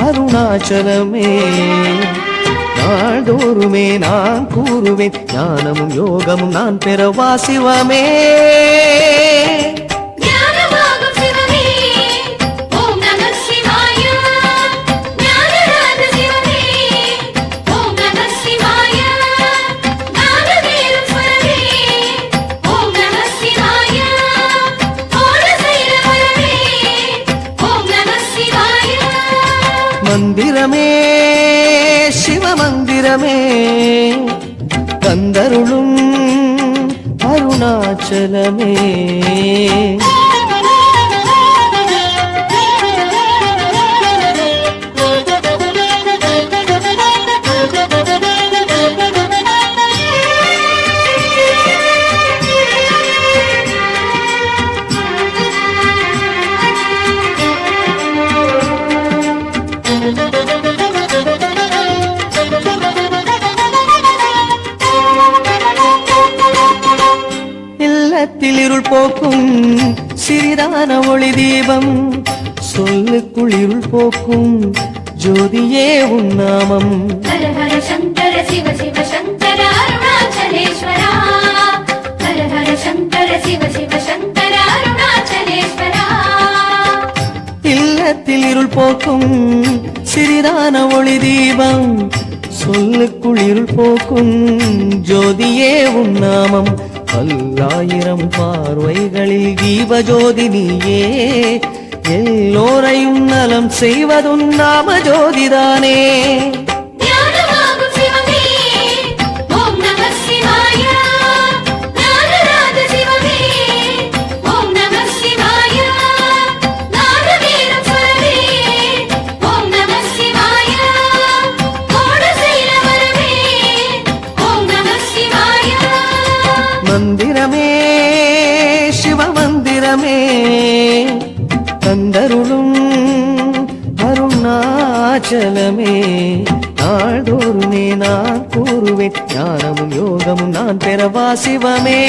அருணாச்சலமே. நாள்தோறுமே நான் கூறுவேன் ஞானமும் யோகமும் நான் பெறவா சிவமே. மந்திரமே சிவமந்திரமே தந்தருளும் அருணாச்சலமே. இல்லத்தில் இருள் போக்கும் சிறிதான ஒளி தீபம், சொல்லுக்குள் இருள் போக்கும் ஜோதியே உன்னாமம். ஹர ஹர சங்கர சிவ சிவ சங்கர அருணாச்சலேஸ்வரா. ஹர ஹர சங்கர சிவ சிவ சங்கர அருணாச்சலேஸ்வரா. இல்லத்தில் இருள் போக்கும் சிறிதான ஒளி தீபம், சொல்லுக்குள் இருள் போக்கும் ஜோதியே உன்னாமம். பல்லாயிரம் பார்வைகளில் தீபஜோதி நீயே, எல்லோரையும் நலம் செய்வதும் நாம ஜோதிதானே. மந்திரமே சிவமந்திரமே தந்தருளும் அருணாச்சலமே. நாள்தோறுமே நான் கூறுவேன் ஞானமும் யோகமும் நான் பெறவா சிவமே.